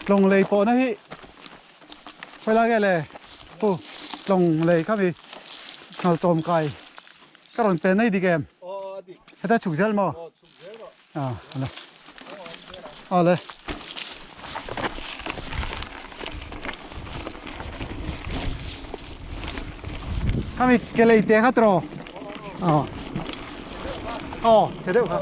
ลงเลยโปนะฮิไปละแกเลยโอ้ลงเลยครับพี่เราโจมไกลก็รอนเป็นได้ดีเกมให้ได้ฉุกเฉินมั้งเอาเลยข้ามีเกลียดเตี้ยครับตรออ๋อเจ๋งครับ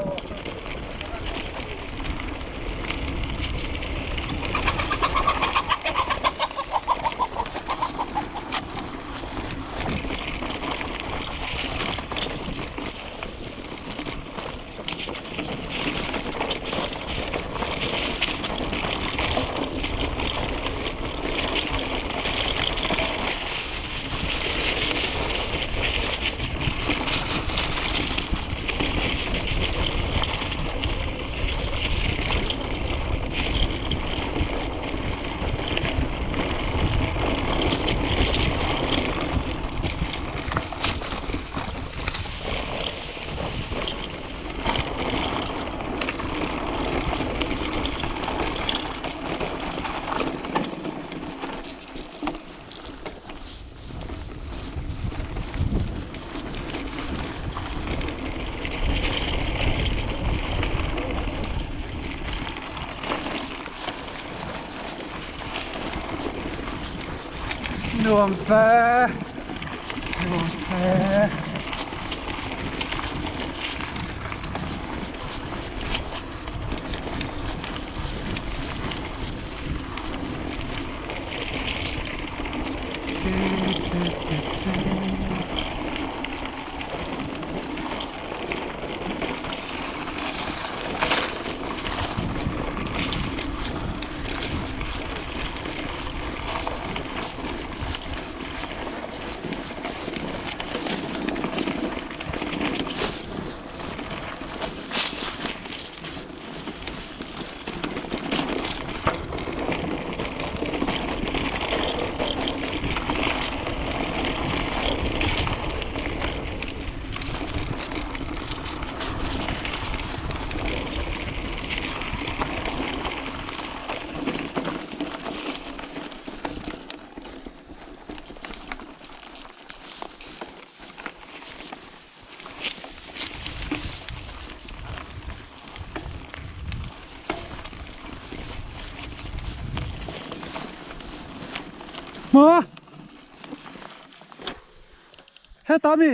หน่วงแฟหน่วงแฟมาเฮ้ตามี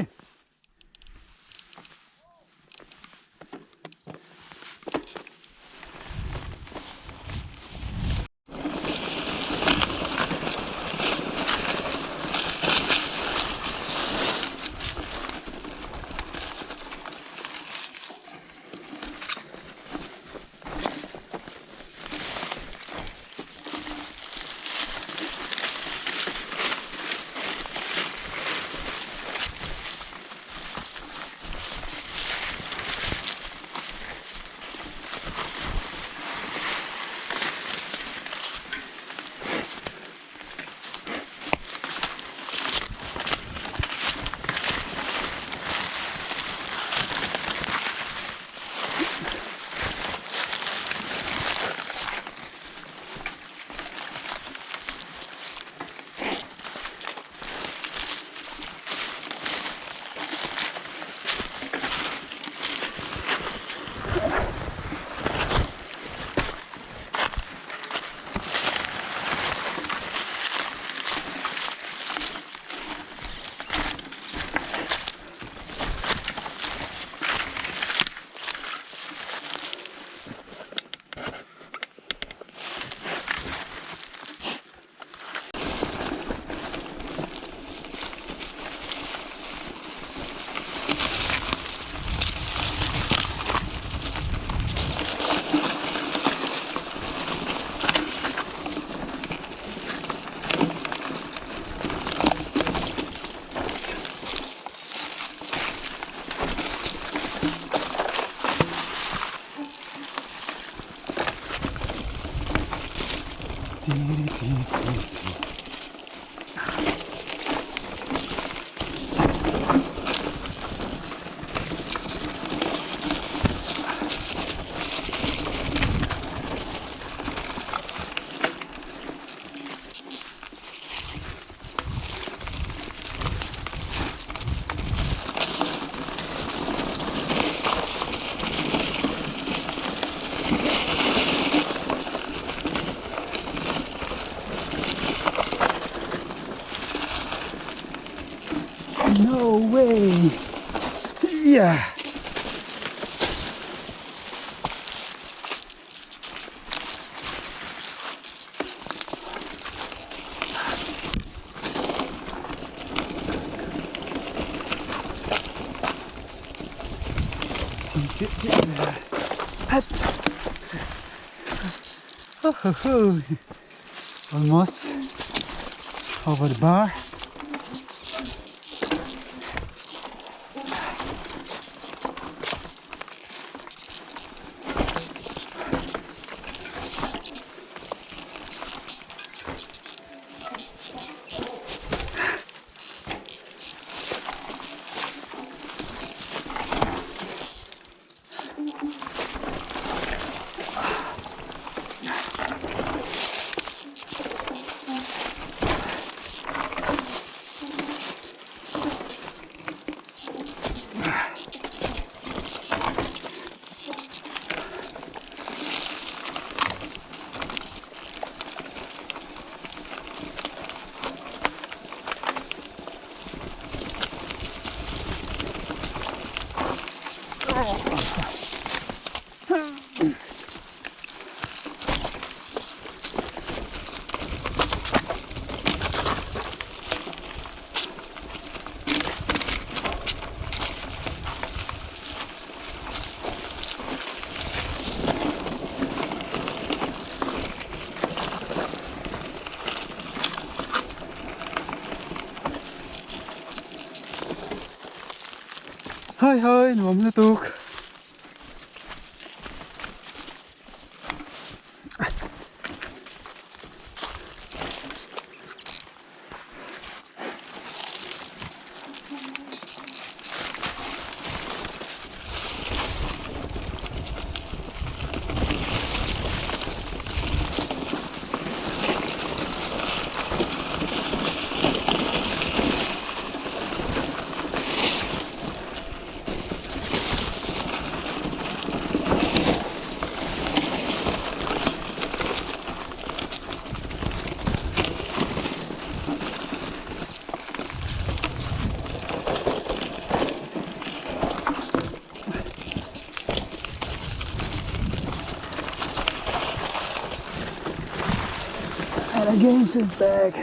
No way. Yeah. Almost over the bar. Hơi hơi nuông nó tuột. And against his back.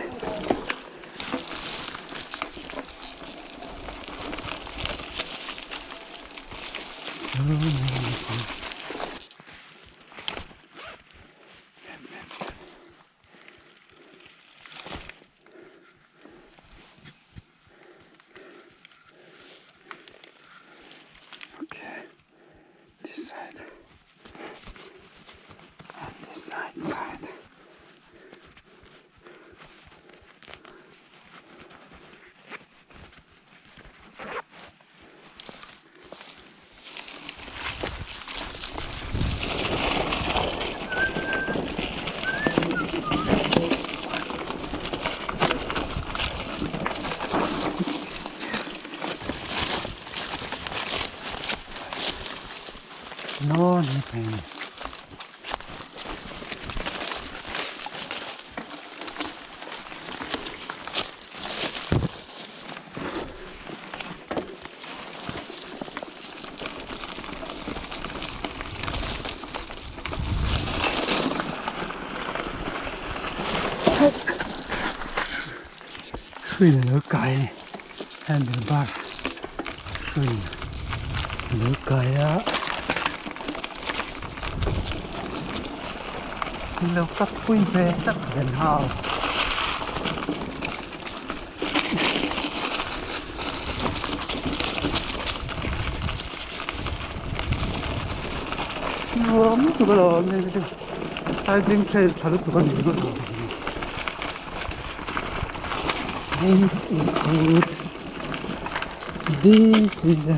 Okay, this side and this side. No, nothing. Khơi là lỡ cày handlebar. Khơi lỡ cày á. Lâu cắt quy về tất gần hào. 아무것도 없네. 사이클링 트레일 바로 누가 이거도. This is good. This is a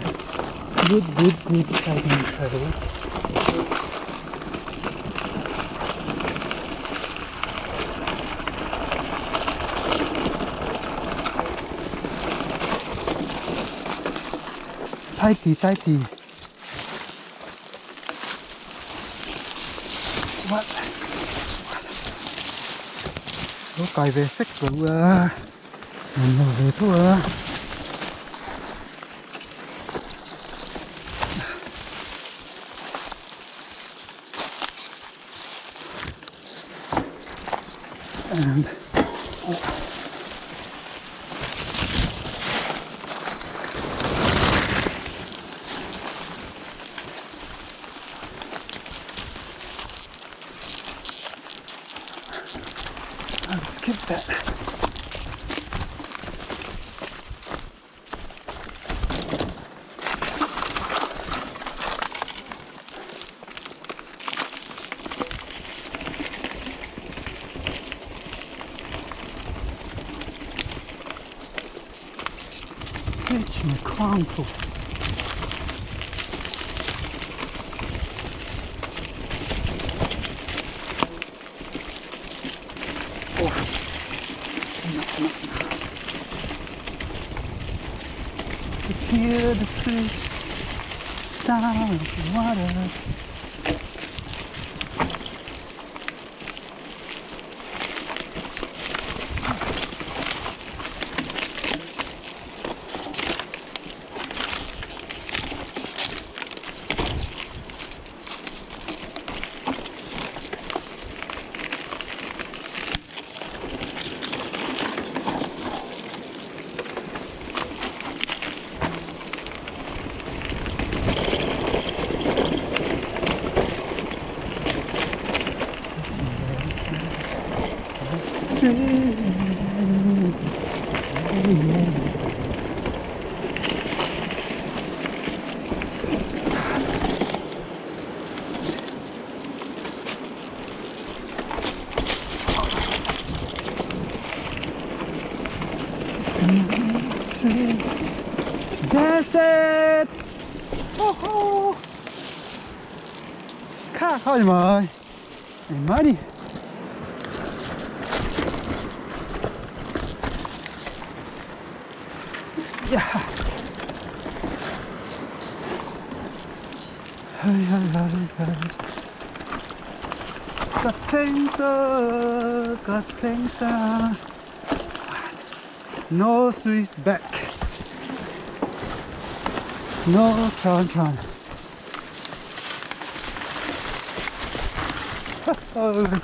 good cycling trail. Tighty. What? Có cài về sách của mình về thôi. And I'll skip that. Teach me Kwanto. To hear the sweet sound of water. That's it! Woohoo! Hi, my money. Yeah. Gatenta. No Swiss back. No Tron. Oh.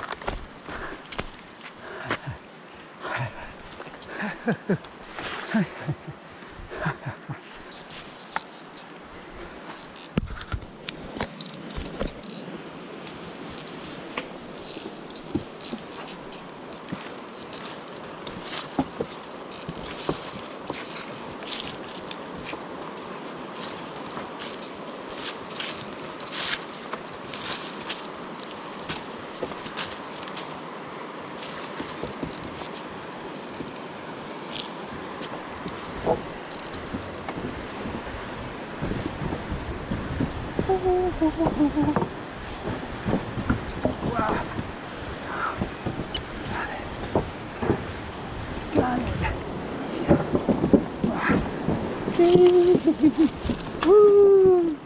Woo.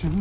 저기